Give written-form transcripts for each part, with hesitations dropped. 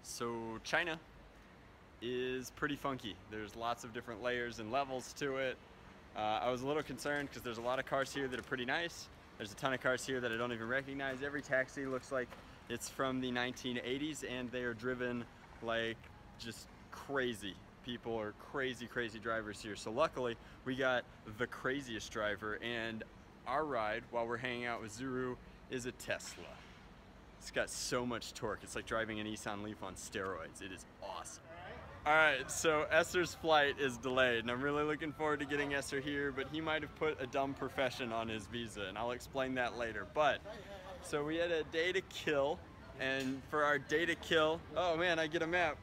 So China is pretty funky. There's lots of different layers and levels to it. I was a little concerned because there's a lot of cars here that are pretty nice. There's a ton of cars here that I don't even recognize. Every taxi looks like it's from the 1980s and they are driven like just crazy. People are crazy drivers here. So luckily we got the craziest driver, and our ride while we're hanging out with Zuru is a Tesla. It's got so much torque. It's like driving a Nissan Leaf on steroids. It is awesome. All right, so Esser's flight is delayed, and I'm really looking forward to getting Esser here, but he might have put a dumb profession on his visa, and I'll explain that later. But, so we had a day to kill, and for our day to kill, oh man, I get a map.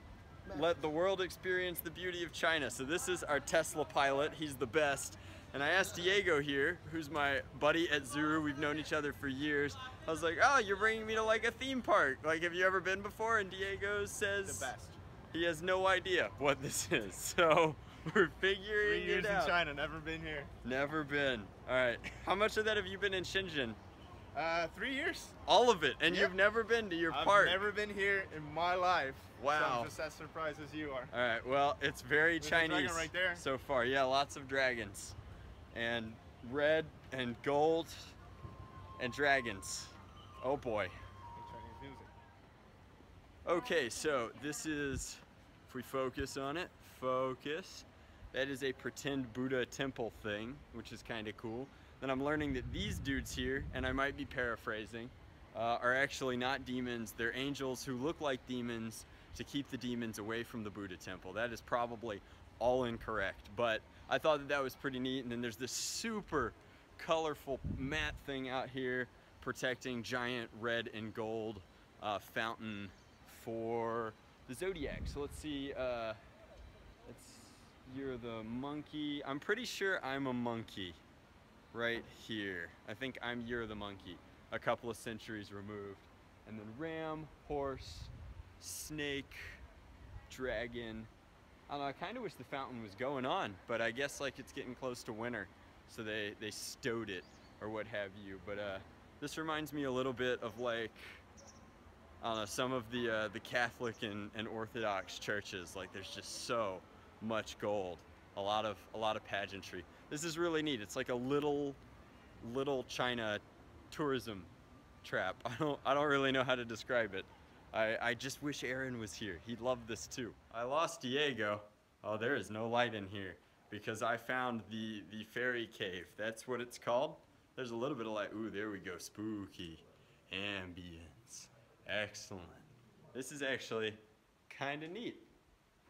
Let the world experience the beauty of China. So this is our Tesla pilot. He's the best. And I asked Diego here, who's my buddy at Zuru. We've known each other for years. I was like, oh, you're bringing me to like a theme park. Like, have you ever been before? And Diego says the best. He has no idea what this is. So we're figuring 3 years it out. in China, never been here. Never been. All right. How much of that have you been in Shenzhen? 3 years. All of it, and Yep. You've never been to your park. I've never been here in my life. Wow. So I'm just as surprised as you are. All right, well, it's very There's Chinese a dragon right there. so far. Yeah, lots of dragons. And red and gold and dragons. Oh boy. Chinese music. Okay, so this is, if we focus on it, focus. That is a pretend Buddha temple thing, which is kind of cool. Then I'm learning that these dudes here, and I might be paraphrasing, are actually not demons. They're angels who look like demons to keep the demons away from the Buddha temple. That is probably all incorrect, but I thought that that was pretty neat. And then there's this super colorful mat thing out here protecting giant red and gold fountain for the zodiac. So let's see, you're the monkey. I'm pretty sure I'm a monkey right here. I think I'm You're the monkey, a couple of centuries removed. And then ram, horse, snake, dragon. I don't know, I kind of wish the fountain was going on, but I guess like it's getting close to winter, so they stowed it or what have you. But this reminds me a little bit of like, I don't know, some of the Catholic and Orthodox churches. Like there's just so much gold, a lot of pageantry. This is really neat. It's like a little China tourism trap. I don't really know how to describe it. I just wish Aaron was here. He'd love this too. I lost Diego. Oh, there is no light in here because I found the fairy cave. That's what it's called. There's a little bit of light. Ooh, there we go. Spooky ambience. Excellent. This is actually kind of neat,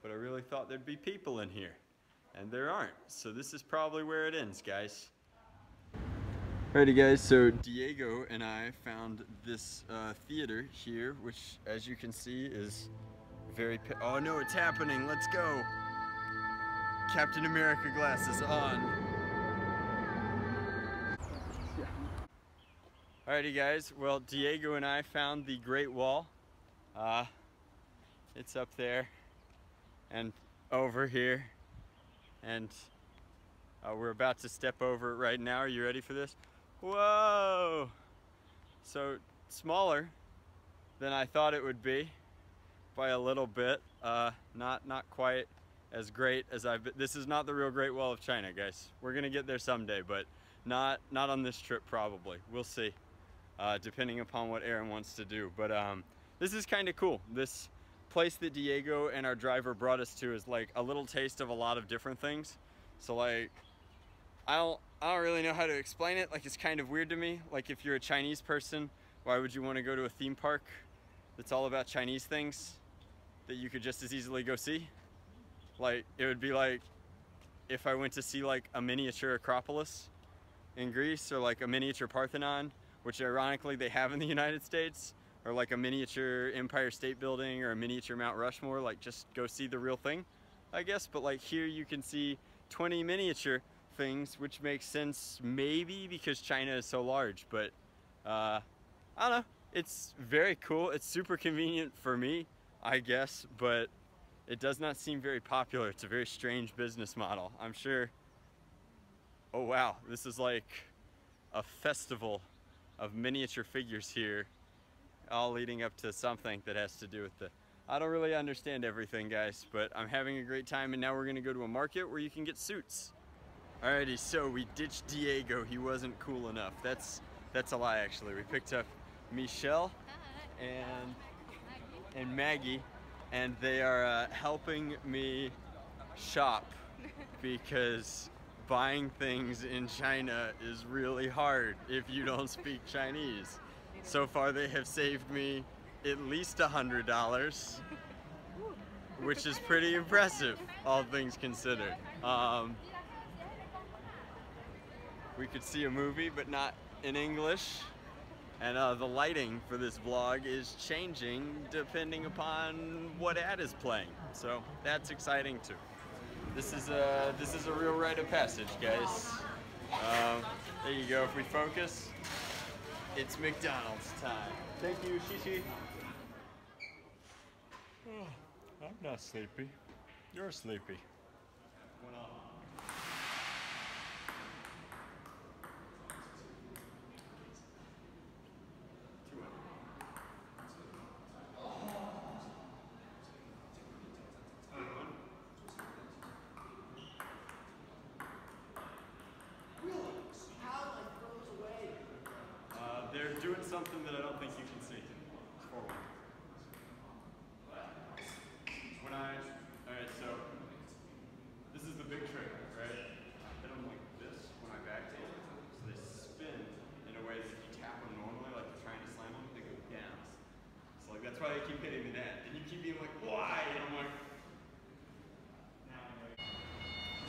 but I really thought there'd be people in here, and there aren't. So this is probably where it ends, guys. Alrighty guys, so Diego and I found this theater here, which as you can see is very, oh no, it's happening, let's go. Captain America glasses on. Alrighty guys, well Diego and I found the Great Wall. It's up there and over here, and we're about to step over it right now. Are you ready for this? Whoa! So smaller than I thought it would be by a little bit. Not quite as great as I've been. This is not the real Great Wall of China, guys. We're gonna get there someday, but not on this trip probably. We'll see, depending upon what Aaron wants to do. But this is kind of cool. This place that Diego and our driver brought us to is like a little taste of a lot of different things. So like, I don't really know how to explain it. Like, it's kind of weird to me. Like, if you're a Chinese person, why would you want to go to a theme park that's all about Chinese things that you could just as easily go see? Like, it would be like if I went to see like a miniature Acropolis in Greece, or like a miniature Parthenon, which ironically they have in the United States, or like a miniature Empire State Building or a miniature Mount Rushmore. Like, just go see the real thing, I guess. But like here you can see 20 miniature things, which makes sense maybe because China is so large, but I don't know, it's very cool. It's super convenient for me, I guess, but it does not seem very popular. It's a very strange business model, I'm sure. Oh wow, this is like a festival of miniature figures here, all leading up to something that has to do with I don't really understand everything, guys, but I'm having a great time, and now we're gonna go to a market where you can get suits. Alrighty, so we ditched Diego. He wasn't cool enough. That's a lie, actually. We picked up Michelle and Maggie, and they are helping me shop because buying things in China is really hard if you don't speak Chinese. So far, they have saved me at least $100, which is pretty impressive, all things considered. We could see a movie, but not in English. And the lighting for this vlog is changing depending upon what ad is playing. So that's exciting too. This is a real rite of passage, guys. There you go. If we focus, it's McDonald's time. Thank you, Shishi. Oh, I'm not sleepy. You're sleepy. They're doing something that I don't think you can see. It's 4-1. Alright, so this is the big trick, right? I hit them like this when I backhand, so they spin in a way that if you tap them normally, like you're trying to slam them, they go down. So like that's why they keep hitting me that. And you keep being like, why? And I'm like,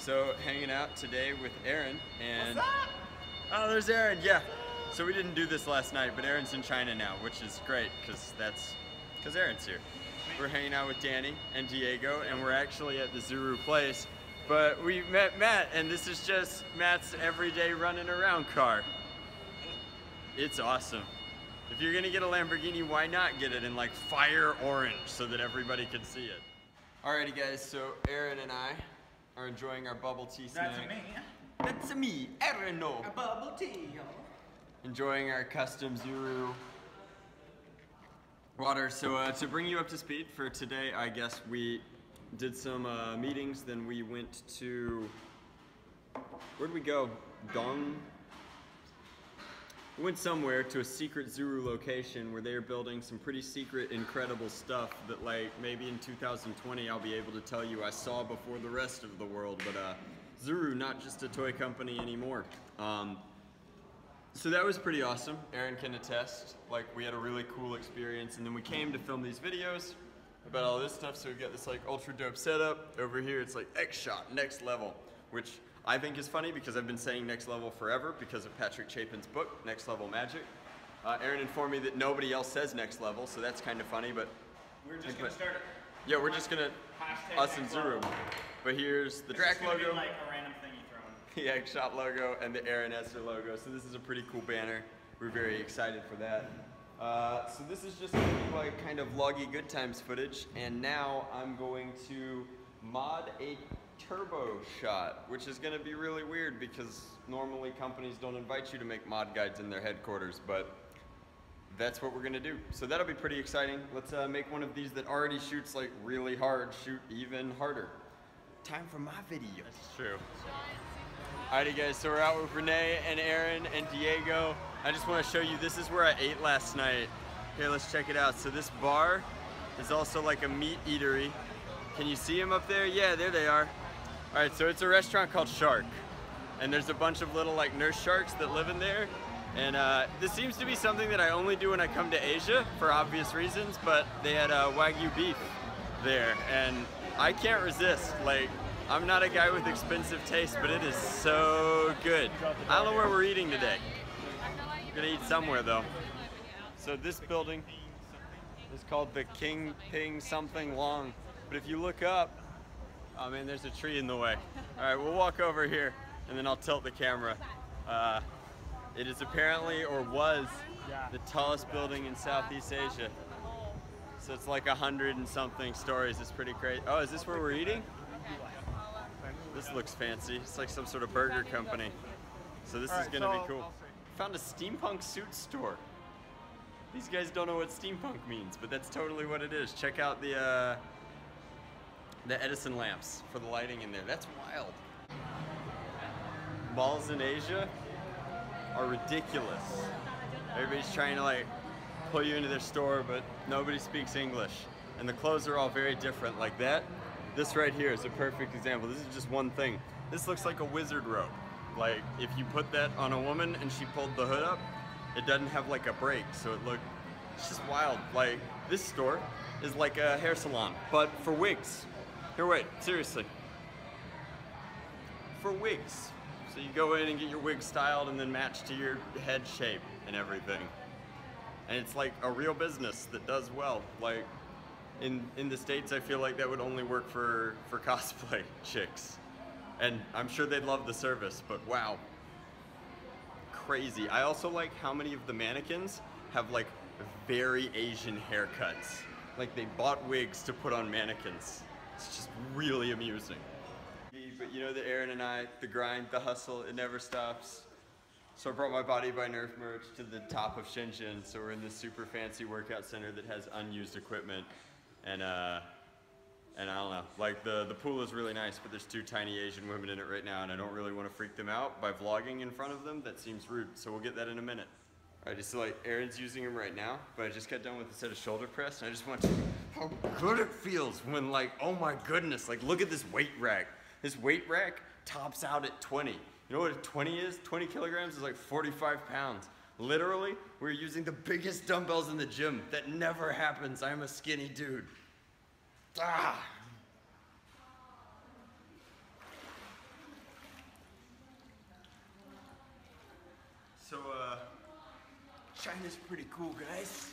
so hanging out today with Aaron and What's up? Oh, there's Aaron, yeah. So we didn't do this last night, but Aaron's in China now, which is great, because Aaron's here. We're hanging out with Danny and Diego, and we're actually at the Zuru place, but we met Matt, and this is just Matt's everyday running around car. It's awesome. If you're gonna get a Lamborghini, why not get it in like fire orange so that everybody can see it? Alrighty guys, so Aaron and I are enjoying our bubble tea snack. That's me. That's me, Aaron. A bubble tea, y'all. Enjoying our custom Zuru water. So to bring you up to speed for today, I guess we did some meetings, then we went to, where'd we go? We went somewhere to a secret Zuru location where they're building some pretty secret, incredible stuff that like maybe in 2020 I'll be able to tell you I saw before the rest of the world, but Zuru, not just a toy company anymore. So that was pretty awesome. Aaron can attest. Like, we had a really cool experience, and then we came to film these videos about all this stuff. So we've got this like ultra dope setup over here. It's like X-Shot, next level, which I think is funny because I've been saying next level forever because of Patrick Chapin's book, Next Level Magic. Aaron informed me that nobody else says next level, so that's kind of funny. But We're just gonna start it. yeah, we're just gonna Hashtag us and next Zuru. level. But here's the It's Drac gonna be logo. like a random thing you throw in. The X-Shot logo and the Aaron Esser logo. So this is a pretty cool banner. We're very excited for that. So this is just gonna be like kind of vloggy good times footage. And now I'm going to mod a turbo shot, which is gonna be really weird because normally companies don't invite you to make mod guides in their headquarters, but that's what we're gonna do. So that'll be pretty exciting. Let's make one of these that already shoots like really hard, shoot even harder. Time for my video. That's true. Alrighty guys, so we're out with Renee and Aaron and Diego. I just want to show you, this is where I ate last night. Here, let's check it out. So this bar is also like a meat eatery. Can you see them up there? Yeah, there they are. Alright, so it's a restaurant called Shark. And there's a bunch of little like nurse sharks that live in there. And this seems to be something that I only do when I come to Asia for obvious reasons, but they had Wagyu beef there. And I can't resist. Like, I'm not a guy with expensive taste, but it is so good. I don't know where we're eating today. We're gonna eat somewhere though. So this building is called the King Ping something Long. But if you look up, oh man, there's a tree in the way. All right, we'll walk over here and then I'll tilt the camera. It is apparently, or was, the tallest building in Southeast Asia. So it's like 100 and something stories. It's pretty crazy. Oh, is this where we're eating? This looks fancy. It's like some sort of burger company. So this is gonna be cool. Found a steampunk suit store. These guys don't know what steampunk means, but that's totally what it is. Check out the Edison lamps for the lighting in there. That's wild. Malls in Asia are ridiculous. Everybody's trying to like pull you into their store, but nobody speaks English. And the clothes are all very different. Like that, this right here is a perfect example. This is just one thing. This looks like a wizard robe. Like if you put that on a woman and she pulled the hood up, it doesn't have like a break, so it's just wild. Like this store is like a hair salon, but for wigs. Here, wait, seriously. For wigs. So you go in and get your wig styled and then matched to your head shape and everything. And it's like a real business that does well. Like in the States, I feel like that would only work for cosplay chicks. And I'm sure they'd love the service, but wow. Crazy. I also like how many of the mannequins have like very Asian haircuts. Like they bought wigs to put on mannequins. It's just really amusing. But you know that Aaron and I, the grind, the hustle, it never stops. So I brought my Body by Nerf merch to the top of Shenzhen. So we're in this super fancy workout center that has unused equipment. And I don't know, like the pool is really nice, but there's 2 tiny Asian women in it right now, and I don't really want to freak them out by vlogging in front of them. That seems rude, so we'll get that in a minute. Alright, just so like Aaron's using them right now, but I just got done with a set of shoulder press, and I just want to how good it feels when like, oh my goodness, like look at this weight rack. This weight rack tops out at 20. You know what a 20 is? 20 kilograms is like 45 pounds. Literally, we're using the biggest dumbbells in the gym. That never happens. I'm a skinny dude. Ah. So, China's pretty cool, guys.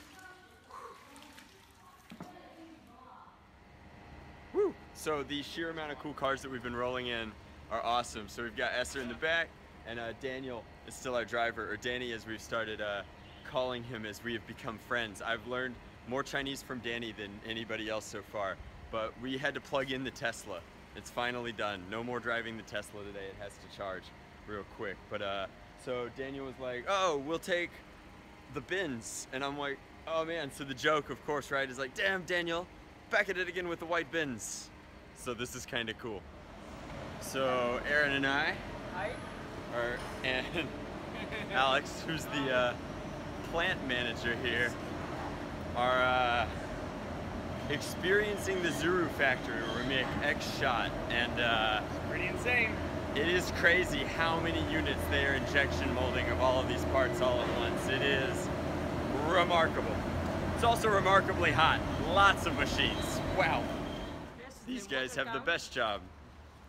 Woo! So the sheer amount of cool cars that we've been rolling in are awesome. So we've got Esther in the back, and Daniel is still our driver, or Danny as we've started calling him as we have become friends. I've learned more Chinese from Danny than anybody else so far, but we had to plug in the Tesla. It's finally done. No more driving the Tesla today. It has to charge real quick. But so Daniel was like, oh, we'll take the bins. And I'm like, oh man. So the joke, of course, right, is like, damn, Daniel, back at it again with the white bins. So this is kind of cool. So Aaron and I are, and Alex, who's the plant manager here, are experiencing the Zuru factory where we make X-Shot, and It's pretty insane. it is crazy how many units they are injection molding of all of these parts all at once. It is remarkable. It's also remarkably hot. Lots of machines. Wow. These guys have the best job.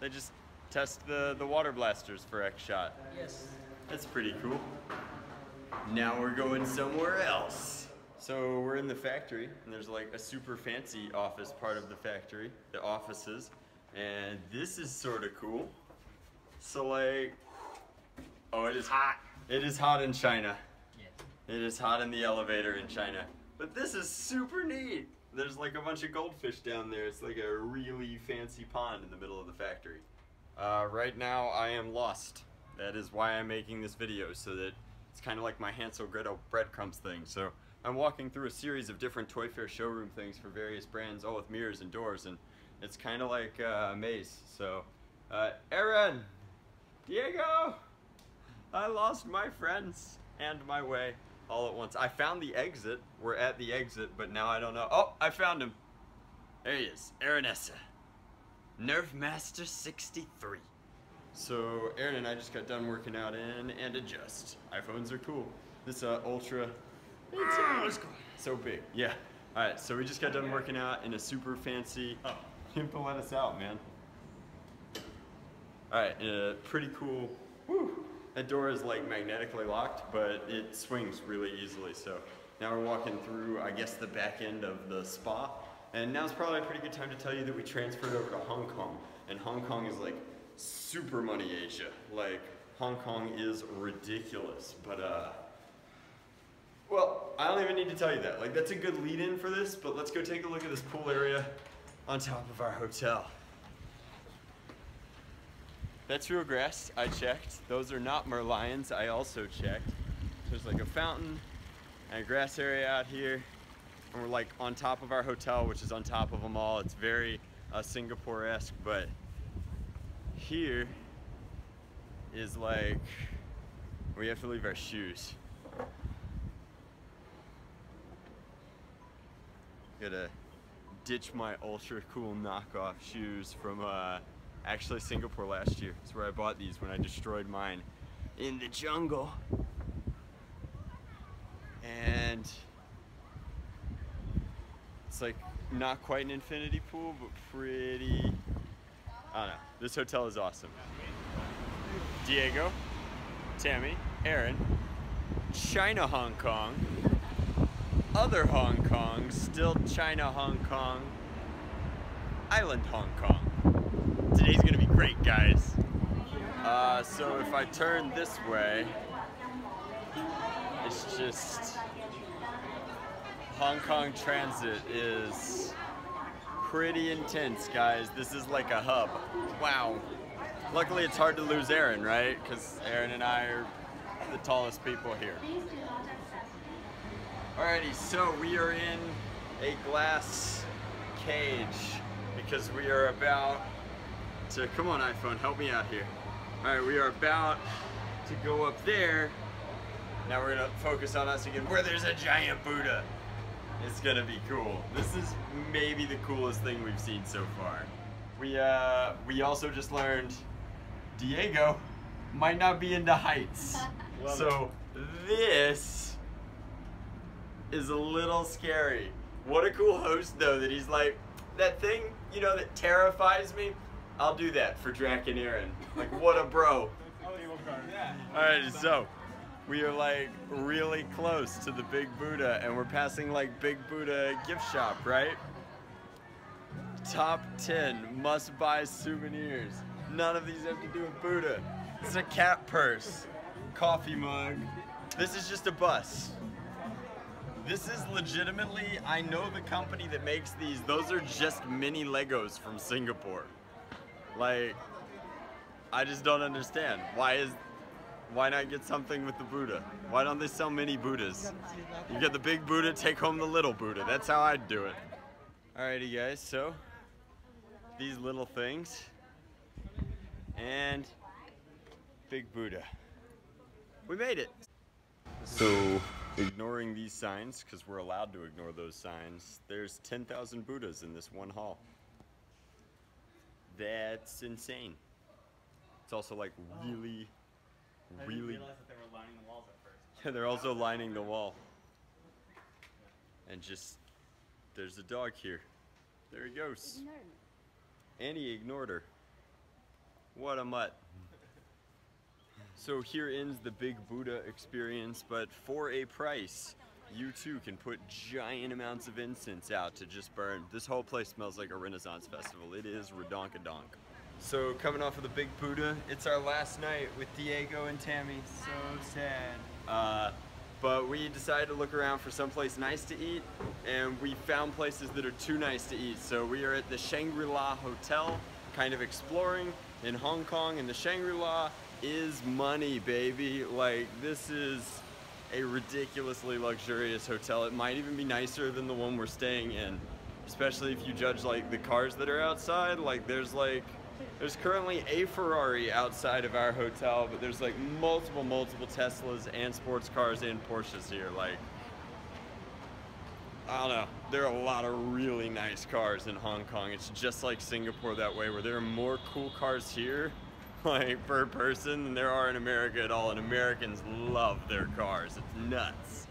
They just test the water blasters for X-Shot. Yes. That's pretty cool. Now we're going somewhere else. So we're in the factory, and there's like a super fancy office part of the factory, the offices, and this is sort of cool. So like, oh, it is hot. It is hot in China. Yeah. It is hot in the elevator in China. But this is super neat. There's like a bunch of goldfish down there. It's like a really fancy pond in the middle of the factory. Right now I am lost. That is why I'm making this video, so that it's kind of like my Hansel Gretel breadcrumbs thing. So I'm walking through a series of different Toy Fair showroom things for various brands, all with mirrors and doors, and it's kind of like a maze. So, Aaron, Diego, I lost my friends and my way all at once. I found the exit. We're at the exit, but now I don't know. Oh, I found him. There he is, Aaron Essa, Nerf Master 63. So Aaron and I just got done working out in and adjust. iPhones are cool. This Ultra, it's so big. Yeah. All right, so we just got done working out in a super fancy, oh, you have to let us out, man. All right, in a pretty cool, whew, that door is like magnetically locked, but it swings really easily. So now we're walking through, I guess, the back end of the spa. And now's probably a pretty good time to tell you that we transferred over to Hong Kong. And Hong Kong is like super money Asia. Like, Hong Kong is ridiculous, but well, I don't even need to tell you that. Like, that's a good lead-in for this, but let's go take a look at this pool area on top of our hotel. That's real grass, I checked. Those are not Merlions, I also checked. There's like a fountain, and grass area out here. And we're like on top of our hotel, which is on top of them all. It's very Singapore-esque, but here is like, we have to leave our shoes. Gotta ditch my ultra cool knockoff shoes from actually Singapore last year. That's where I bought these when I destroyed mine in the jungle. And it's like not quite an infinity pool, but pretty, I don't know. This hotel is awesome. Diego, Tammy, Aaron, China, Hong Kong, other Hong Kong, still China, Hong Kong, Island, Hong Kong. Today's gonna be great, guys. So if I turn this way, it's just, Hong Kong transit is pretty intense, guys. This is like a hub. Wow. Luckily it's hard to lose Aaron, right? Because Aaron and I are the tallest people here. Alrighty, so we are in a glass cage because we are about to, come on iPhone, help me out here. Alright, we are about to go up there. Now we're gonna focus on us again, where there's a giant Buddha. It's gonna be cool. This is maybe the coolest thing we've seen so far. We also just learned Diego might not be into heights. So this is a little scary. What a cool host though, that he's like, that thing, you know, that terrifies me, I'll do that for Drac and Aaron. Like, what a bro. Alright, so we are like really close to the Big Buddha, and we're passing like Big Buddha gift shop, right? Top 10 must-buy souvenirs. None of these have to do with Buddha. It's a cat purse, coffee mug. This is just a bus. This is legitimately, I know the company that makes these, those are just mini Legos from Singapore. Like, I just don't understand. Why not get something with the Buddha? Why don't they sell mini Buddhas? You get the big Buddha, take home the little Buddha. That's how I'd do it. Alrighty guys, so these little things and Big Buddha. We made it. So ignoring these signs, because we're allowed to ignore those signs, there's 10,000 Buddhas in this one hall. That's insane. It's also like really I didn't realize that they were lining the walls at first. Yeah, they're also lining the wall. And just, there's a dog here. There he goes. And he ignored her. What a mutt. So here ends the Big Buddha experience, but for a price, you too can put giant amounts of incense out to just burn. This whole place smells like a Renaissance festival. It is redonkadonk. So coming off of the Big Buddha, it's our last night with Diego and Tammy. So sad. But we decided to look around for someplace nice to eat, and we found places that are too nice to eat. So we are at the Shangri-La Hotel, kind of exploring in Hong Kong, and the Shangri-La is money, baby. Like, this is a ridiculously luxurious hotel. It might even be nicer than the one we're staying in, especially if you judge like the cars that are outside. Like there's currently a Ferrari outside of our hotel, but there's like multiple Teslas and sports cars and Porsches here. Like, I don't know, there are a lot of really nice cars in Hong Kong. It's just like Singapore that way, where there are more cool cars here like per person than there are in America at all, and Americans love their cars. It's nuts.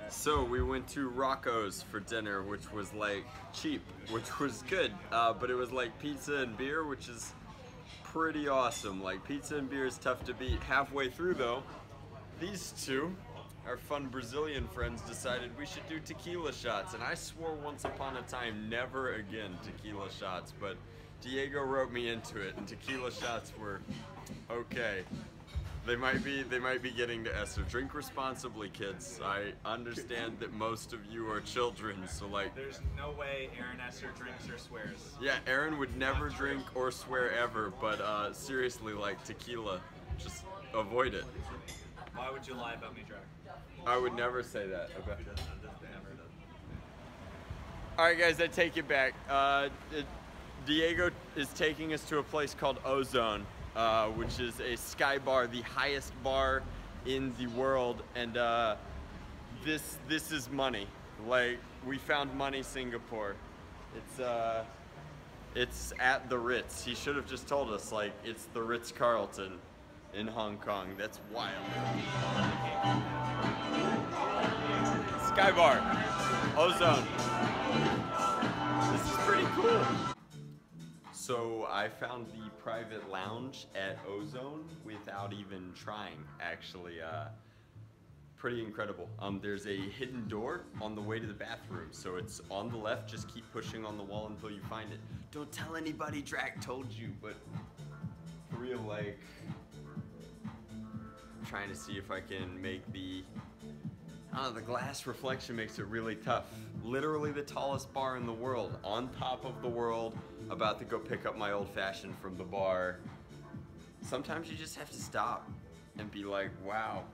So we went to Rocco's for dinner, which was like cheap, which was good, but it was like pizza and beer, which is pretty awesome. Like, pizza and beer is tough to beat. Halfway through though, these two, our fun Brazilian friends, decided we should do tequila shots, and I swore once upon a time never again tequila shots, but Diego wrote me into it, and tequila shots were okay. They might be getting to Esther. Drink responsibly, kids. I understand that most of you are children, so like, There's no way Aaron Esther drinks or swears. yeah, Aaron would never drink or swear ever, but seriously, like tequila, just avoid it. Why would you lie about me, Drac? I would never say that. Okay. All right, guys, I take it back. Diego is taking us to a place called Ozone, which is a sky bar, the highest bar in the world, and this is money. Like, we found money, Singapore. It's at the Ritz. He should have just told us, like, it's the Ritz-Carlton in Hong Kong. That's wild. Sky bar, Ozone. This is pretty cool. So I found the private lounge at Ozone without even trying, actually. Pretty incredible. There's a hidden door on the way to the bathroom, so it's on the left. Just keep pushing on the wall until you find it. Don't tell anybody Drac told you, but for real, like, I'm trying to see if I can make the glass reflection makes it really tough. Literally the tallest bar in the world, on top of the world, about to go pick up my old fashioned from the bar. Sometimes you just have to stop and be like, wow,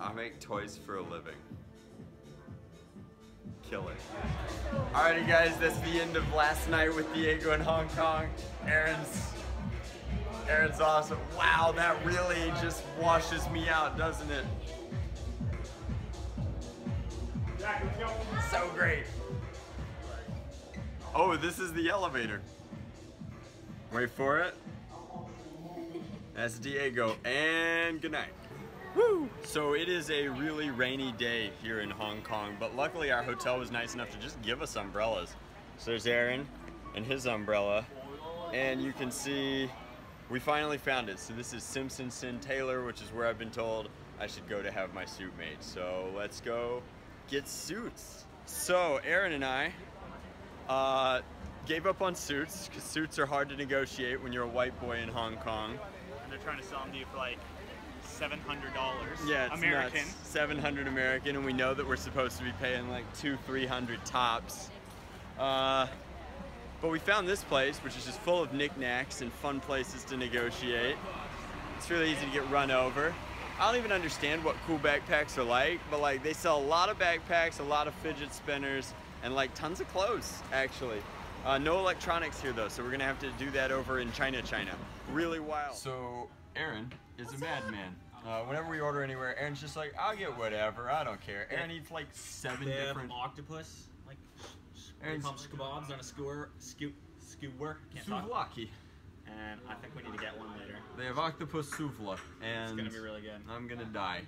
I make toys for a living. Killer. Alrighty guys, that's the end of last night with Diego in Hong Kong. Aaron's awesome. Wow, that really just washes me out, doesn't it? So great. Oh, this is the elevator. Wait for it. That's Diego, and good night. Woo! So it is a really rainy day here in Hong Kong, but luckily our hotel was nice enough to just give us umbrellas. So there's Aaron and his umbrella, and you can see we finally found it. So this is Simpson Sin Taylor, which is where I've been told I should go to have my suit made. So let's go get suits. So Aaron and I gave up on suits because suits are hard to negotiate when you're a white boy in Hong Kong. And they're trying to sell them to you for like $700 yeah, it's American. Nuts. $700 American, and we know that we're supposed to be paying like $200-300 tops. But we found this place, which is just full of knickknacks and fun places to negotiate. It's really easy to get run over. I don't even understand what cool backpacks are like, but like they sell a lot of backpacks, a lot of fidget spinners, and like tons of clothes, actually. No electronics here though, so we're gonna have to do that over in China. Really wild. So Aaron is a madman. Whenever we order anywhere, Aaron's just like, I'll get whatever, I don't care. Aaron eats like 7 they different... have octopus, like Aaron's... kebabs on a skewer. Can't talk. Souvlaki. And I think we need to get one later. They have octopus souvla, and It's gonna be really good. I'm gonna die.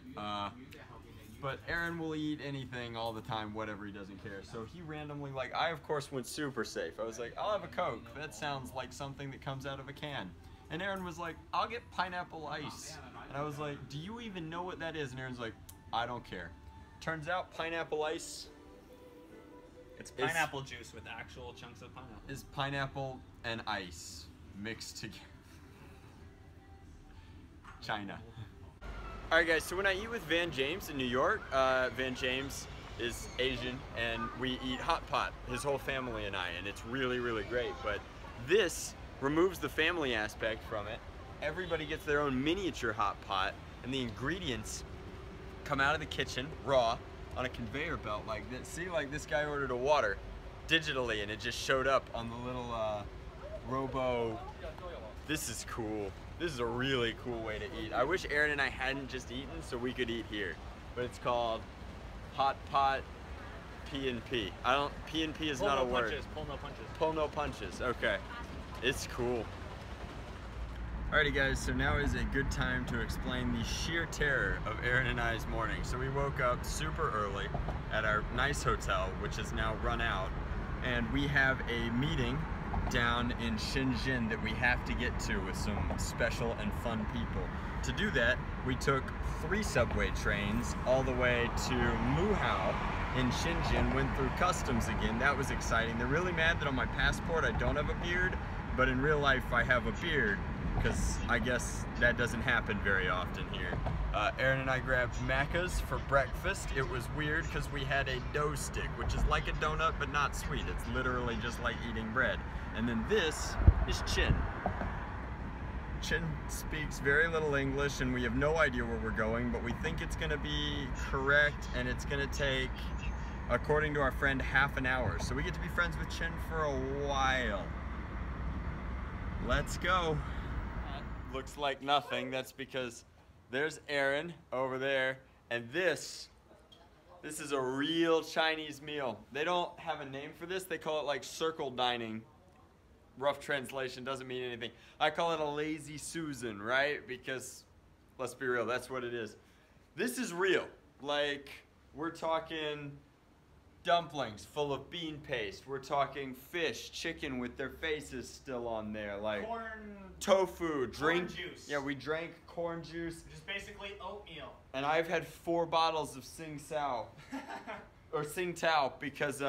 But Aaron will eat anything all the time, whatever, he doesn't care. So he randomly, like, I of course went super safe. I was like, I'll have a Coke. That sounds like something that comes out of a can. And Aaron was like, I'll get pineapple ice. And I was like, do you even know what that is? And Aaron's like, I don't care. Turns out pineapple ice It's pineapple juice with actual chunks of pineapple. is pineapple and ice mixed together. China. Alright guys, so when I eat with Van James in New York, Van James is Asian and we eat hot pot, his whole family and I, and it's really, really great. But this removes the family aspect from it. Everybody gets their own miniature hot pot, and the ingredients come out of the kitchen raw on a conveyor belt like this. See, like this guy ordered a water digitally and it just showed up on the little robo. This is cool. This is a really cool way to eat. I wish Aaron and I hadn't just eaten so we could eat here. But it's called Hot Pot P&P. P&P is not a word. Pull no punches. Pull no punches, okay. It's cool. Alrighty guys, so now is a good time to explain the sheer terror of Aaron and I's morning. So we woke up super early at our nice hotel, which is now run out, and we have a meeting down in Shenzhen that we have to get to with some special and fun people. To do that, we took 3 subway trains all the way to Muhao in Shenzhen, went through customs again. That was exciting. They're really mad that on my passport I don't have a beard, but in real life I have a beard, because I guess that doesn't happen very often here. Aaron and I grabbed Macca's for breakfast. It was weird because we had a dough stick, which is like a donut but not sweet. It's literally just like eating bread. And then this is chin. Chin speaks very little English and we have no idea where we're going, but we think it's gonna be correct and it's gonna take, according to our friend, half an hour. So we get to be friends with Chin for a while. Let's go. Looks like nothing. That's because there's Aaron over there, and this is a real Chinese meal. They don't have a name for this. They call it like circle dining. Rough translation, doesn't mean anything. I call it a lazy Susan, right? Because let's be real, that's what it is. This is real. Like, we're talking dumplings full of bean paste. We're talking fish, chicken with their faces still on there. Like corn, tofu, drink. Corn juice. Yeah, we drank corn juice. Which is basically oatmeal. And I've had 4 bottles of Sing Sao. Or Sing Tao because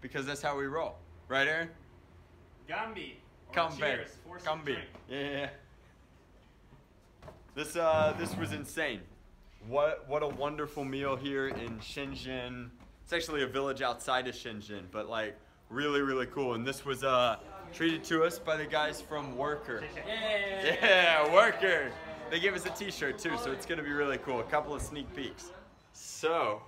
that's how we roll. Right, Aaron? Gambi. Come back. Cheers. Force Come of be. drink. Yeah. This was insane. What a wonderful meal here in Shenzhen. It's actually a village outside of Shenzhen, but like really, really cool. And this was treated to us by the guys from Worker. Yeah, Worker. They gave us a t-shirt too, so it's gonna be really cool. A couple of sneak peeks. So,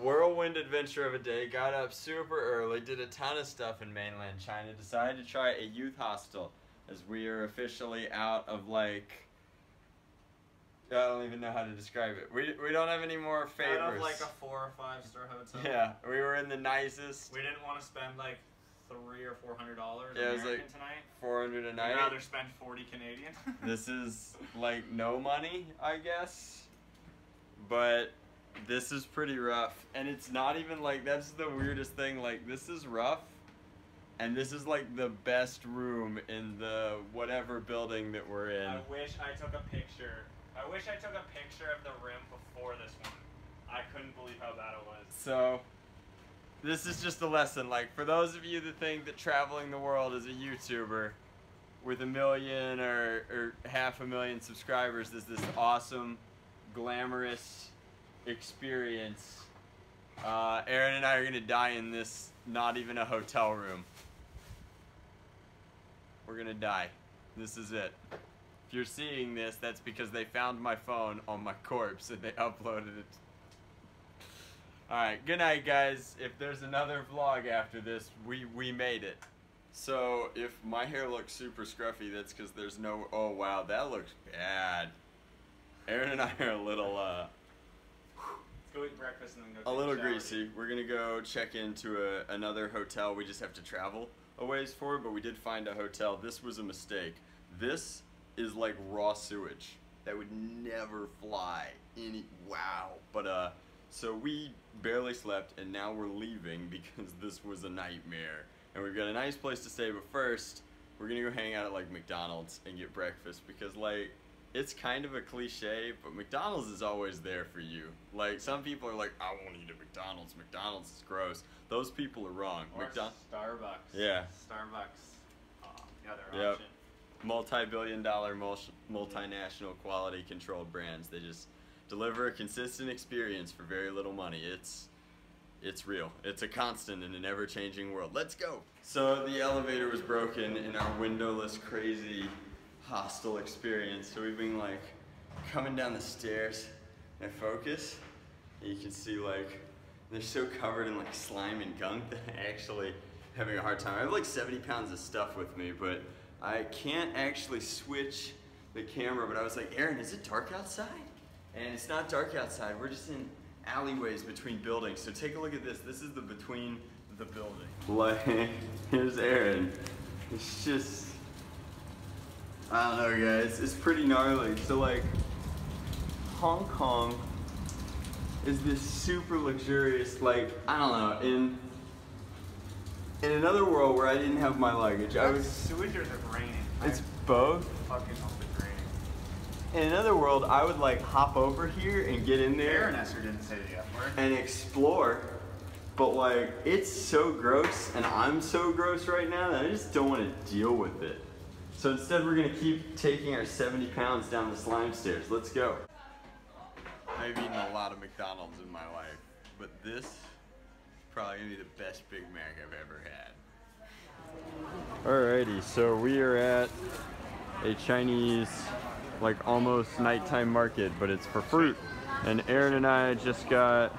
whirlwind adventure of a day. Got up super early, did a ton of stuff in mainland China. Decided to try a youth hostel as we are officially out of like, I don't even know how to describe it. We don't have any more favors. Out of like a 4 or 5 star hotel. Yeah, we were in the nicest. We didn't want to spend like $300 or $400 Yeah, it was American like tonight. 400 a night. I'd rather spend 40 Canadian. This is like no money, I guess. But this is pretty rough. And it's not even like, that's the weirdest thing. Like, this is rough. And this is like the best room in the whatever building that we're in. I wish I took a picture. I wish I took a picture of the room before this one. I couldn't believe how bad it was. So, this is just a lesson. Like, for those of you that think that traveling the world as a YouTuber with 1 million or 500,000 subscribers is this awesome, glamorous experience, Aaron and I are gonna die in this, not even a hotel room. We're gonna die. This is it. If you're seeing this, that's because they found my phone on my corpse and they uploaded it. Alright, good night guys. If there's another vlog after this, we made it. So, if my hair looks super scruffy, that's because there's no, oh wow, that looks bad. Aaron and I are a little, Let's go eat breakfast and then go a take little shower. greasy. We're gonna go check into another hotel. We just have to travel a ways for it, but we did find a hotel. This was a mistake. This is like raw sewage. That would never fly. Wow. But so we barely slept and now we're leaving because this was a nightmare. And we've got a nice place to stay, but first we're gonna go hang out at like McDonald's and get breakfast because like it's kind of a cliche, but McDonald's is always there for you. Like, some people are like, I won't eat at McDonald's. McDonald's is gross. Those people are wrong. Or Starbucks. Yeah. Starbucks. The other Yep. option. Multi-billion-dollar, multinational quality controlled brands. They just deliver a consistent experience for very little money. It's real. It's a constant in an ever-changing world. Let's go. So the elevator was broken in our windowless, crazy hostel experience. So we've been like coming down the stairs and focus. And you can see like they're so covered in like slime and gunk that I'm actually having a hard time. I have like 70 pounds of stuff with me, but I can't actually switch the camera. But I was like, Aaron, is it dark outside? And it's not dark outside. We're just in alleyways between buildings. So take a look at this. This is the between the building. Like, here's Aaron. It's just, I don't know guys, it's pretty gnarly. So like, Hong Kong is this super luxurious, like, I don't know, in another world where I didn't have my luggage, I was... Sewage or the raining? It's both. Fucking hope it's raining. In another world, I would like hop over here and get in there Aaron Esser didn't say the F word. and explore, but like, it's so gross and I'm so gross right now that I just don't want to deal with it. So instead we're gonna keep taking our 70 pounds down the slime stairs. Let's go. I've eaten a lot of McDonald's in my life, but this is probably gonna be the best Big Mac I've ever had. Alrighty, so we are at a Chinese, like almost nighttime market, but it's for fruit. And Aaron and I just got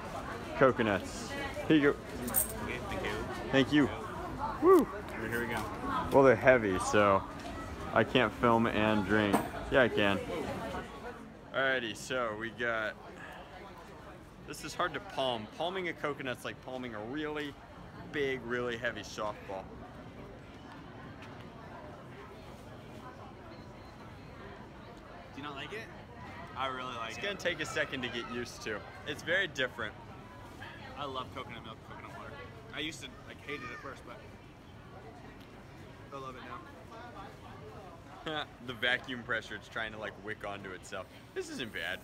coconuts. Here you go. Okay, thank you. Thank you. Woo! Here we go. Well, they're heavy, so I can't film and drink. Yeah, I can. Alrighty, so we got, this is hard to palm. Palming a coconut's like palming a really big, really heavy softball. Do you not like it? I really like it. It's gonna take a second to get used to. It's very different. I love coconut milk, coconut water. I used to like hate it at first, but I love it now. The vacuum pressure it's trying to like wick onto itself. This isn't bad.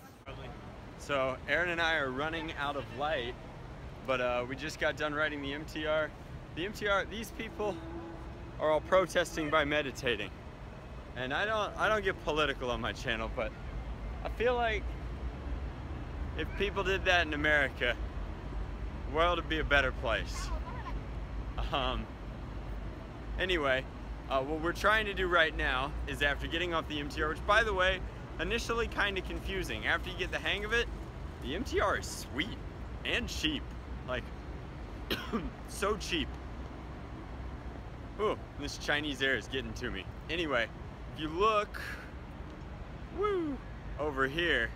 So Aaron and I are running out of light, but we just got done writing the MTR. The MTR, these people are all protesting by meditating. And I don't get political on my channel, but I feel like if people did that in America, the world would be a better place. Anyway, what we're trying to do right now is, after getting off the MTR, which by the way, initially kind of confusing. After you get the hang of it, the MTR is sweet and cheap. Like, so cheap. Ooh, this Chinese air is getting to me. Anyway, if you look, woo, over here,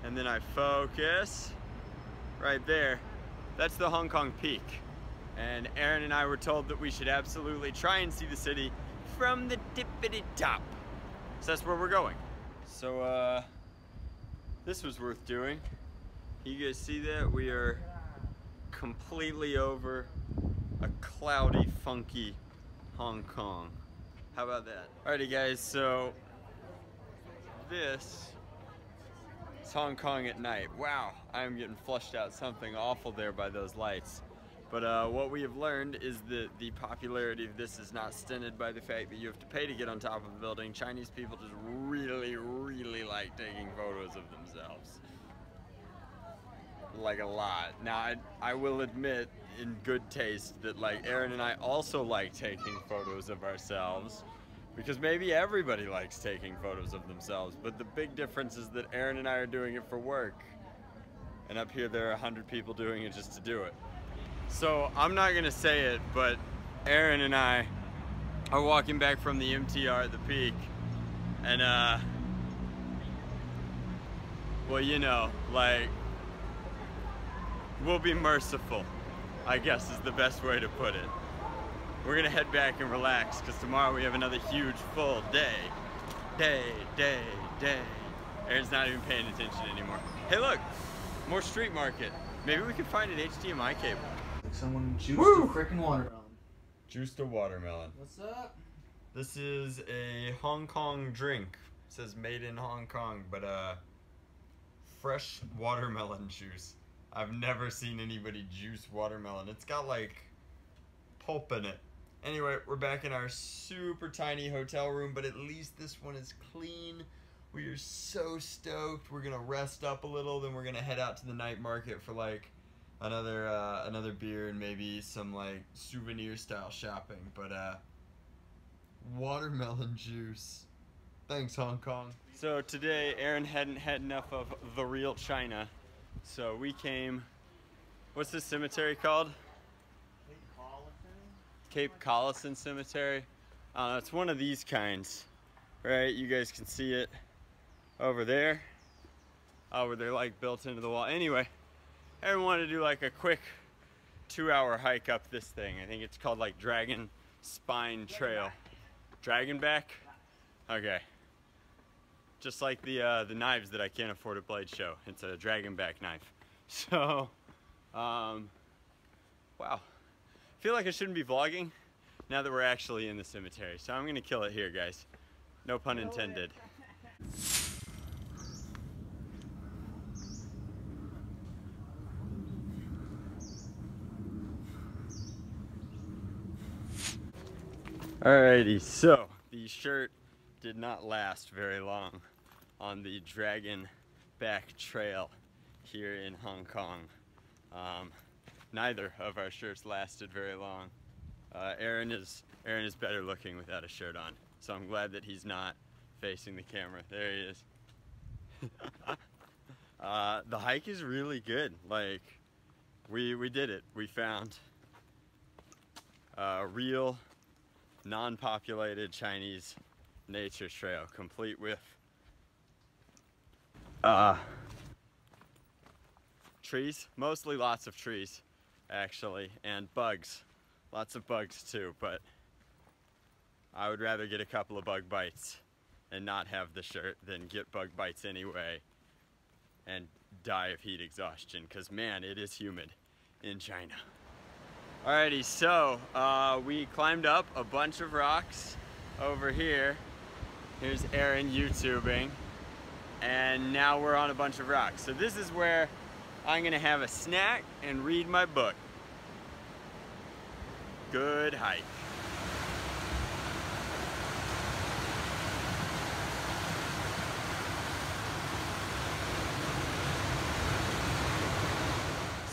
and then I focus right there, that's the Hong Kong Peak. And Aaron and I were told that we should absolutely try and see the city from the tippity top. So that's where we're going. So this was worth doing. You guys see that? We are completely over a cloudy, funky Hong Kong. How about that? Alrighty guys, so this is Hong Kong at night. Wow, I'm getting flushed out something awful there by those lights. But what we have learned is that the popularity of this is not stinted by the fact that you have to pay to get on top of the building. Chinese people just really, really like taking photos of themselves. Like a lot. Now, I will admit in good taste that like Aaron and I also like taking photos of ourselves, because maybe everybody likes taking photos of themselves, but the big difference is that Aaron and I are doing it for work, and up here there are 100 people doing it just to do it. So I'm not gonna say it, but Aaron and I are walking back from the MTR at the peak, and well, you know, like, we'll be merciful, I guess is the best way to put it. We're gonna head back and relax, because tomorrow we have another huge full day. Aaron's not even paying attention anymore. Hey look, more street market. Maybe we can find an HDMI cable. Like someone juiced a freaking watermelon. Juiced a watermelon. What's up? This is a Hong Kong drink. It says made in Hong Kong, but fresh watermelon juice. I've never seen anybody juice watermelon. It's got like pulp in it. Anyway, we're back in our super tiny hotel room, but at least this one is clean. We are so stoked. We're gonna rest up a little, then we're gonna head out to the night market for like another beer and maybe some like souvenir style shopping. But watermelon juice. Thanks, Hong Kong. So today, Aaron hadn't had enough of the real China, so we came. What's this cemetery called? Cape Collison Cemetery. It's one of these kinds, right? You guys can see it over there, where they're like built into the wall. Anyway, Aaron wanted to do like a quick 2-hour hike up this thing. I think it's called like Dragon Spine Trail. Dragonback? Okay. Just like the knives that I can't afford at Blade Show. It's a Dragonback knife. So, wow. I feel like I shouldn't be vlogging now that we're actually in the cemetery. So I'm gonna kill it here, guys. No pun intended. Alrighty, so the shirt did not last very long on the Dragonback Trail here in Hong Kong. Neither of our shirts lasted very long. Aaron is better looking without a shirt on, so I'm glad that he's not facing the camera. There he is. The hike is really good. Like, we did it. We found a real non-populated Chinese nature trail, complete with trees, mostly lots of trees actually, and bugs, lots of bugs too, but I would rather get a couple of bug bites and not have the shirt than get bug bites anyway and die of heat exhaustion, because man, it is humid in China. Alrighty, so we climbed up a bunch of rocks over here. Here's Aaron YouTubing, and now we're on a bunch of rocks. So this is where I'm gonna have a snack and read my book. Good hike.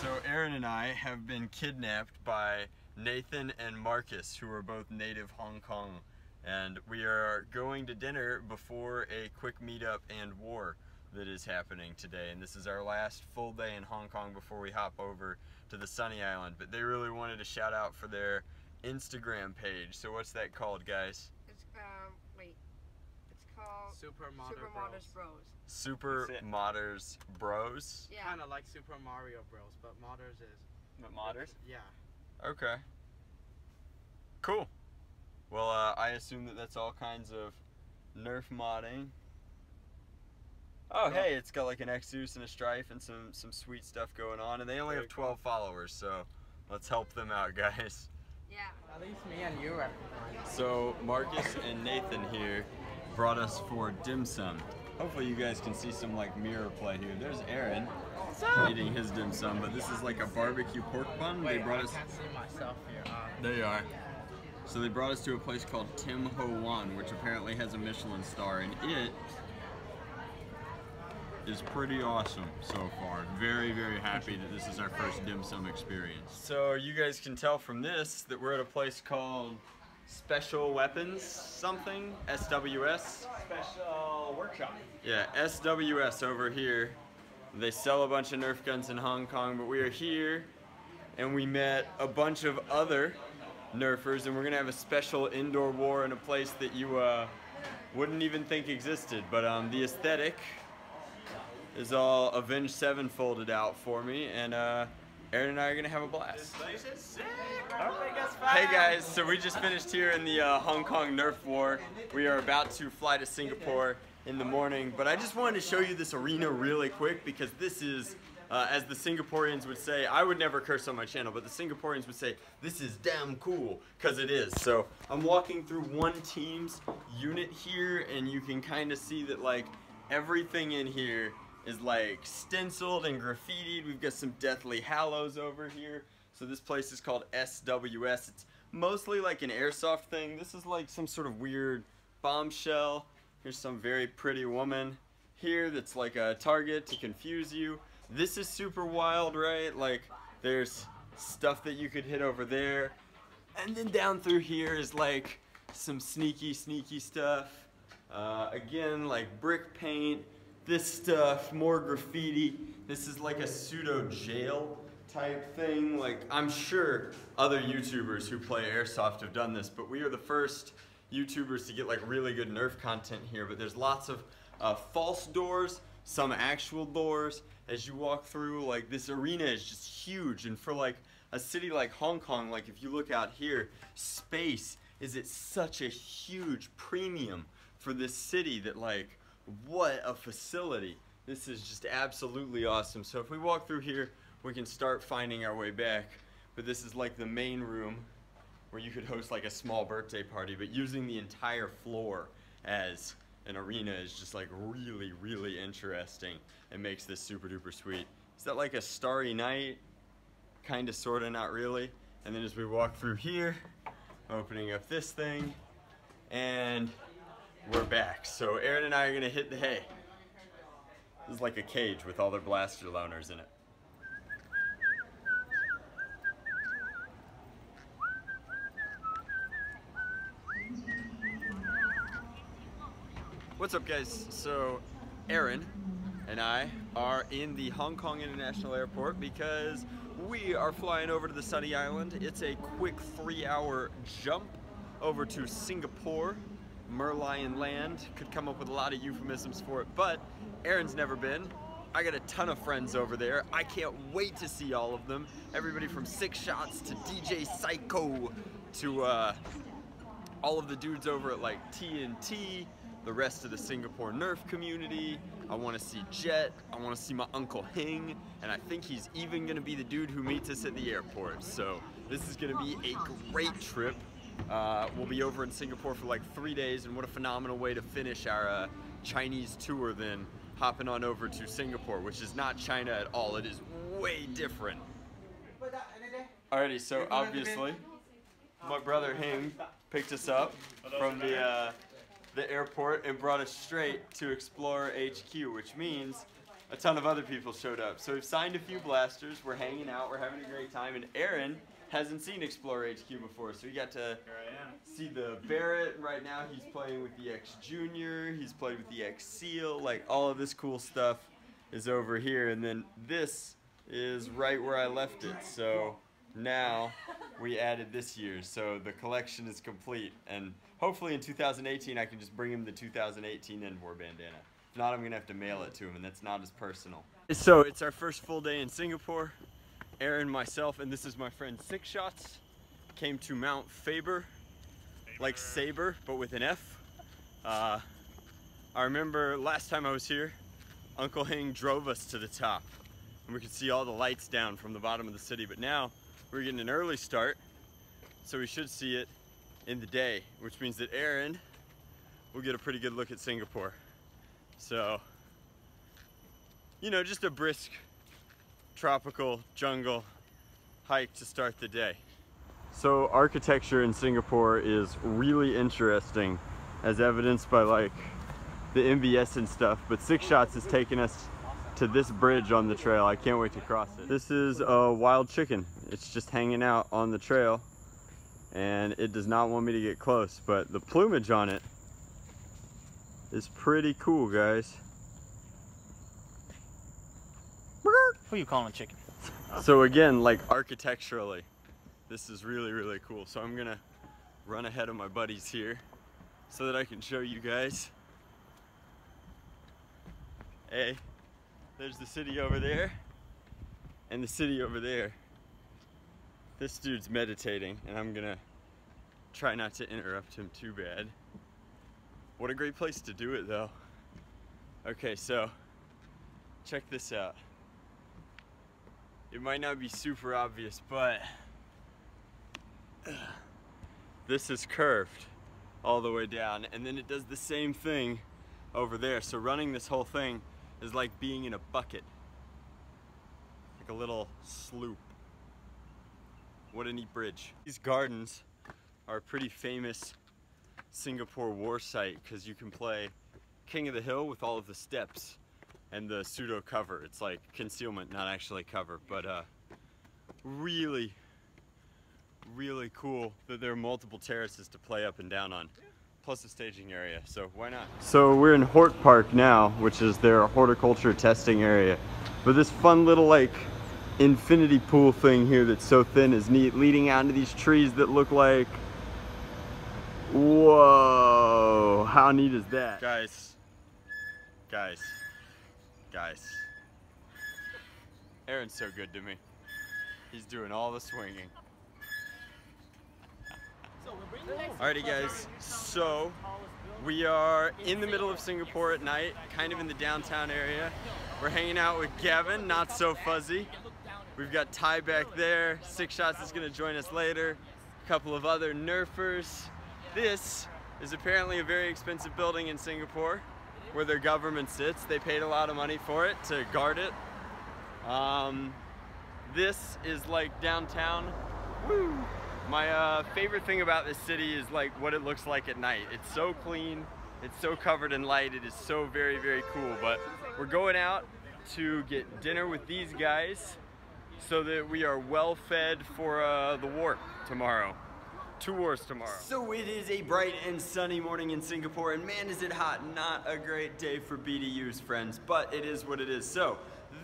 So Aaron and I have been kidnapped by Nathan and Marcus, who are both native Hong Kong, and we are going to dinner before a quick meetup and war that is happening today. And this is our last full day in Hong Kong before we hop over to the Sunny Island. But they really wanted to shout out for their Instagram page. So what's that called, guys? It's it's called Super Modders Bros. Super Modders Bros? Yeah. Kind of like Super Mario Bros, but Modders is. But Modders? Yeah. Okay. Cool. Well, I assume that that's all kinds of Nerf modding. Oh, hey, it's got like an Exus and a Strife and some sweet stuff going on, and they only have 12 followers, so let's help them out, guys. Yeah. At least me and you are. So Marcus and Nathan here brought us for dim sum. Hopefully you guys can see some like mirror play here. There's Aaron eating his dim sum, but this is like a barbecue pork bun. Wait, they brought us. I can't see myself here. There you are. So they brought us to a place called Tim Ho Wan, which apparently has a Michelin star, and it is pretty awesome so far. Very, very happy that this is our first dim sum experience. So you guys can tell from this that we're at a place called Special Weapons something, SWS. Special workshop. Yeah, SWS over here. They sell a bunch of Nerf guns in Hong Kong, but we are here and we met a bunch of other Nerfers, and we're gonna have a special indoor war in a place that you wouldn't even think existed. But the aesthetic is all Avenged Sevenfolded out for me, and Aaron and I are gonna have a blast. This place is sick. Hey guys, so we just finished here in the Hong Kong Nerf war. We are about to fly to Singapore in the morning, but I just wanted to show you this arena really quick, because this is, as the Singaporeans would say, I would never curse on my channel, but the Singaporeans would say, this is damn cool, because it is. So I'm walking through one team's unit here, and you can kind of see that like everything in here is like stenciled and graffitied. We've got some Deathly Hallows over here. So this place is called SWS. It's mostly like an airsoft thing. This is like some sort of weird bombshell. Here's some very pretty woman here that's like a target to confuse you. This is super wild, right? Like there's stuff that you could hit over there. And then down through here is like some sneaky stuff. Again, like brick paint. This stuff, more graffiti. This is like a pseudo jail type thing. Like, I'm sure other YouTubers who play airsoft have done this, but we are the first YouTubers to get like really good Nerf content here. But there's lots of false doors, some actual doors. As you walk through, like this arena is just huge, and for like a city like Hong Kong, like if you look out here, space is at such a huge premium for this city that like, what a facility. This is just absolutely awesome. So if we walk through here, we can start finding our way back. But this is like the main room where you could host like a small birthday party, but using the entire floor as an arena is just like really, really interesting and makes this super duper sweet. Is that like a starry night? Kinda, sorta, not really. And then as we walk through here, opening up this thing, and we're back. So Aaron and I are gonna hit the hay. This is like a cage with all their blaster loaners in it. What's up, guys? So Aaron and I are in the Hong Kong International Airport because we are flying over to the sunny island. It's a quick 3-hour jump over to Singapore. Merlion Land, could come up with a lot of euphemisms for it, but Aaron's never been. I got a ton of friends over there. I can't wait to see all of them. Everybody from Six Shots to DJ Psycho to all of the dudes over at like TNT, the rest of the Singapore Nerf community. I want to see Jet, I want to see my Uncle Hing, and I think he's even going to be the dude who meets us at the airport. So this is going to be a great trip. We'll be over in Singapore for like 3 days, and what a phenomenal way to finish our Chinese tour than hopping on over to Singapore, which is not China at all. It is way different. Alrighty, so obviously my brother Hing picked us up from the airport and brought us straight to Explorer HQ, which means a ton of other people showed up. So we've signed a few blasters, we're hanging out, we're having a great time, and Aaron hasn't seen Explorer HQ before, so he got to see the Barrett. Right now he's playing with the X Junior, he's played with the X Seal, like all of this cool stuff is over here, and then this is right where I left it. So now we added this year, so the collection is complete, and hopefully in 2018 I can just bring him the 2018 N4 bandana. If not, I'm gonna have to mail it to him, and that's not as personal. So it's our first full day in Singapore. Aaron, myself, and this is my friend Six Shots, came to Mount Faber, like Saber, but with an F. I remember last time I was here, Uncle Hing drove us to the top, and we could see all the lights down from the bottom of the city, but now we're getting an early start, so we should see it in the day, which means that Aaron will get a pretty good look at Singapore. So, you know, just a brisk tropical jungle hike to start the day. So architecture in Singapore is really interesting, as evidenced by like the MBS and stuff, but Six Shots has taken us to this bridge on the trail. I can't wait to cross it. This is a wild chicken. It's just hanging out on the trail and it does not want me to get close, but the plumage on it is pretty cool, guys. Who you calling a chicken? So again, like architecturally, this is really, really cool. So I'm gonna run ahead of my buddies here so that I can show you guys. Hey, there's the city over there and the city over there. This dude's meditating and I'm gonna try not to interrupt him too bad. What a great place to do it though. Okay, so check this out. It might not be super obvious, but this is curved all the way down, and then it does the same thing over there. So running this whole thing is like being in a bucket, like a little sloop. What a neat bridge. These gardens are a pretty famous Singapore war site because you can play King of the Hill with all of the steps and the pseudo cover. It's like concealment, not actually cover, but really, really cool that there are multiple terraces to play up and down on, plus a staging area, so why not? So we're in Hort Park now, which is their horticulture testing area, but this fun little like infinity pool thing here that's so thin is neat, leading out into these trees that look like, whoa, how neat is that? Guys, Aaron's so good to me. He's doing all the swinging. Alrighty guys, so we are in the middle of Singapore at night, kind of in the downtown area. We're hanging out with Gavin, not so fuzzy. We've got Ty back there. Six Shots is gonna join us later. A couple of other Nerfers. This is apparently a very expensive building in Singapore where their government sits. They paid a lot of money for it to guard it. This is like downtown. Woo! My favorite thing about this city is like what it looks like at night. It's so clean, it's so covered in light, it is so very, very cool. But we're going out to get dinner with these guys so that we are well fed for the war tomorrow. 2 wars tomorrow. So it is a bright and sunny morning in Singapore, and man is it hot. Not a great day for BDUs, friends, but it is what it is. So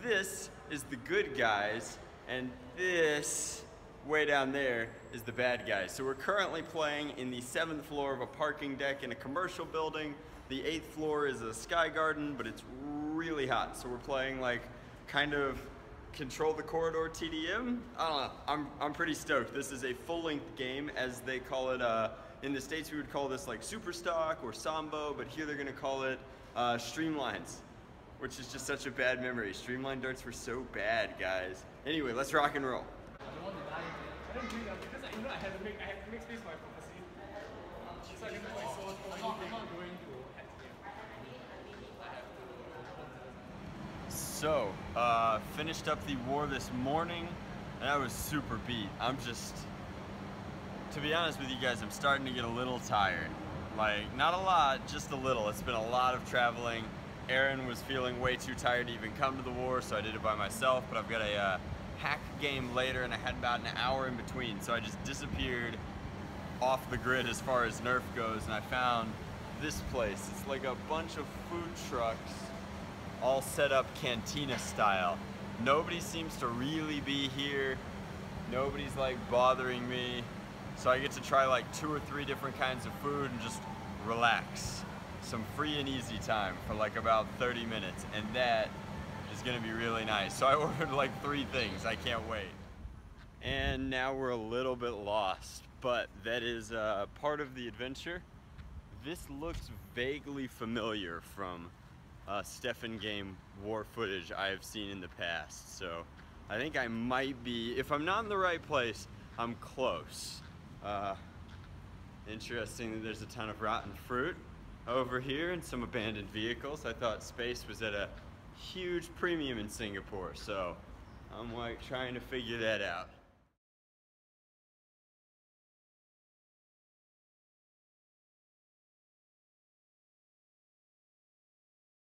this is the good guys, and this way down there is the bad guys. So we're currently playing in the 7th floor of a parking deck in a commercial building. The 8th floor is a sky garden, but it's really hot. So we're playing like kind of control the corridor TDM. I don't know, I'm pretty stoked. This is a full-length game, as they call it. In the States we would call this like Super Stock or Sambo, but here they're gonna call it Streamlines, which is just such a bad memory. Streamline darts were so bad, guys. Anyway, let's rock and roll. I don't want to die. I don't do that because I have to make space for my prophecy. So I can do my sword for anything. I'm not going to head here. So, finished up the war this morning, and I was super beat. To be honest with you guys, I'm starting to get a little tired. Like, not a lot, just a little. It's been a lot of traveling. Aaron was feeling way too tired to even come to the war, so I did it by myself, but I've got a hack game later, and I had about an hour in between, so I just disappeared off the grid as far as Nerf goes, and I found this place. It's like a bunch of food trucks all set up cantina style. Nobody seems to really be here. Nobody's like bothering me. So I get to try like 2 or 3 different kinds of food and just relax. Some free and easy time for like about 30 minutes, and that is gonna be really nice. So I ordered like 3 things, I can't wait. And now we're a little bit lost, but that is part of the adventure. This looks vaguely familiar from Stefan game war footage I have seen in the past. So I think I might be, if I'm not in the right place, I'm close. Interesting that there's a ton of rotten fruit over here and some abandoned vehicles. I thought space was at a huge premium in Singapore, so I'm like trying to figure that out.